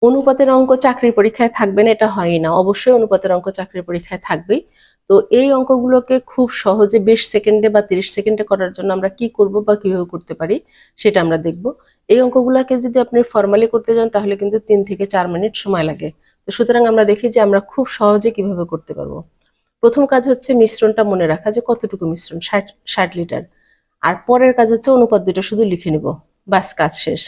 অনুপাতের অঙ্ক চাকরির পরীক্ষায় থাকবে না এটা হয়ই না, অবশ্যই অনুপাতের অঙ্ক চাকরির পরীক্ষায় থাকবেই। তো এই অঙ্কগুলোকে খুব সহজে 20 সেকেন্ডে বা 30 সেকেন্ডে করার জন্য আমরা কি করব বা কিভাবে করতে পারি সেটা আমরা দেখব। এই অঙ্কগুলোকে যদি আপনি ফর্মালি করতে যান তাহলে কিন্তু 3 থেকে 4 মিনিট সময় লাগে। তো সুতরাং আমরা দেখি যে আমরা খুব সহজে কিভাবে করতে পারবো। প্রথম কাজ হচ্ছে মিশ্রণটা মনে রাখা, যে কতটুকু মিশ্রণ, 60 লিটার। আর পরের কাজ হচ্ছে অনুপাত দুটো শুধু লিখে নিব, বাস কাজ শেষ।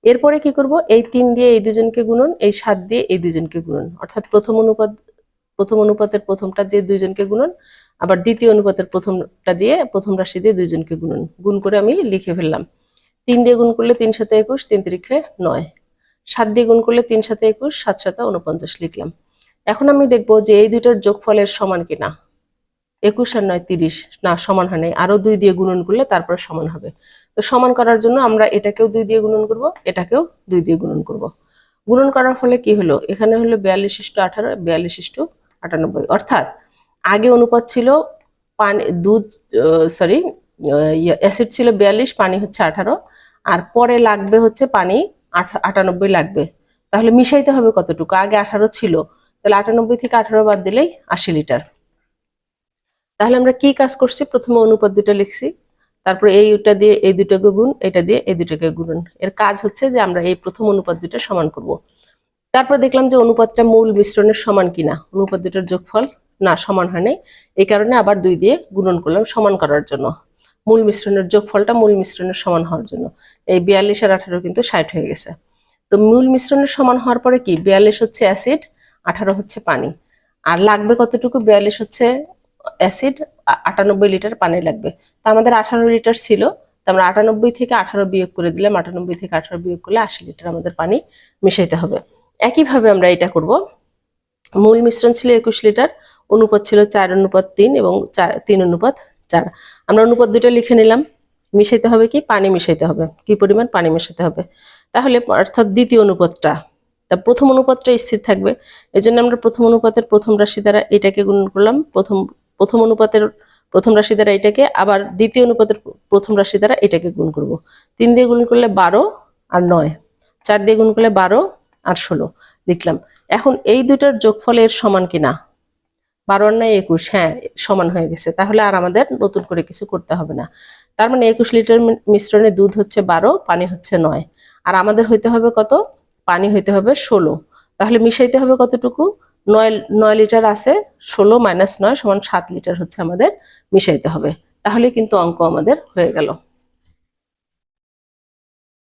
এরপরে কি করব, এই 3 দিয়ে এই দুজনকে গুণন, এই 7 দিয়ে এই দুজনকে গুণন, অর্থাৎ প্রথম অনুপাতের প্রথমটা দিয়ে দুইজনকে গুণন, আবার দ্বিতীয় অনুপাতের প্রথমটা দিয়ে প্রথম রাশি দিয়ে দুইজনকে গুণন, গুণ করে আমি লিখে ফেললাম। 3 দিয়ে গুণ করলে 3 7 21, 3 3 9। 7 দিয়ে গুণ করলে 3 7 21, 7 7 49 লিখলাম। এখন আমি দেখব যে এই দুইটার যোগফলের সমান কিনা। 21 আর 9 30, না সমান হয় নাই, আরো 2 দিয়ে গুণন করলে তারপর সমান হবে। তো সমান করার জন্য আমরা এটাকেও 2 দিয়ে গুণন করব, এটাকেও 2 দিয়ে গুণন করব। গুণন করার ফলে কি হলো, এখানে হলো 42:18, 42:98, অর্থাৎ আগে অনুপাত ছিল পানি দুধ, সরি অ্যাসিড ছিল 42, পানি হচ্ছে 18, আর পরে লাগবে হচ্ছে পানি 98 লাগবে। তাহলে মিশাইতে হবে কতটুকু, আগে 18 ছিল, তাহলে 98 থেকে 18 বাদ দিলেই 80 লিটার। তাহলে আমরা কি কাজ করছি, প্রথমে অনুপাত দুটো লিখছি, তারপরে এইটা দিয়ে এই দুটোকে গুণ, এটা দিয়ে এই দুটোকে গুণন। এর কাজ হচ্ছে যে আমরা এই প্রথম অনুপাত দুটো সমান করব। তারপর দেখলাম যে অনুপাতটা মূল মিশ্রণের সমান কিনা, অনুপাত দুটোর যোগফল না সমান হয় নাই, এই কারণে আবার 2 দিয়ে গুণন করলাম সমান করার জন্য, মূল মিশ্রণের যোগফলটা মূল মিশ্রণের সমান হওয়ার জন্য। এই 42 আর 18 কিন্তু 60 হয়ে গেছে। তো মূল মিশ্রণের সমান হওয়ার পরে কি, 42 হচ্ছে অ্যাসিড, 18 হচ্ছে পানি, আর লাগবে কতটুকু, 42 হচ্ছে অ্যাসিড, 98 লিটার পানি লাগবে। তো আমাদের 18 লিটার ছিল, তো আমরা 98 থেকে 18 বিয়োগ করে দিলাম, 98 থেকে 18 বিয়োগ করলে 80 লিটার আমাদের পানি মিশাইতে হবে। একইভাবে আমরা এটা করব। মূল মিশ্রণ ছিল 21 লিটার, অনুপাত ছিল 4:3 এবং 3:4। আমরা অনুপাত দুটো লিখে নিলাম। মিশাইতে হবে কি, পানি মিশাইতে হবে, কি পরিমাণ পানি মিশাতে হবে। তাহলে অর্থাৎ দ্বিতীয় অনুপাতটা, তা প্রথম অনুপাতটা স্থির থাকবে, এজন্য আমরা প্রথম অনুপাতের প্রথম রাশি দ্বারা এটাকে গুণ করলাম, প্রথম অনুপাতের প্রথম রাশি দ্বারা এটাকে, আবার দ্বিতীয় অনুপাতের প্রথম রাশি দ্বারা এটাকে গুণ করব। 3 দিয়ে গুণ করলে 12 আর 9, 4 দিয়ে গুণ করলে 12 আর 16 লিখলাম। এখন এই দুটার যোগফলের সমান কিনা, 12 আর 9 21, হ্যাঁ সমান হয়ে গেছে। তাহলে আর আমাদের নতুন করে কিছু করতে হবে না। তার মানে 21 লিটার মিশ্রণে দুধ হচ্ছে 12, পানি হচ্ছে 9, আর আমাদের হইতে হবে কত, পানি হইতে হবে 16। তাহলে মিশাইতে হবে কতটুকু, 9 লিটার আছে, 16 - 9 = 7 লিটার হচ্ছে আমাদের মিশাইতে হবে। তাহলে কিন্তু অঙ্ক আমাদের হয়ে গেল।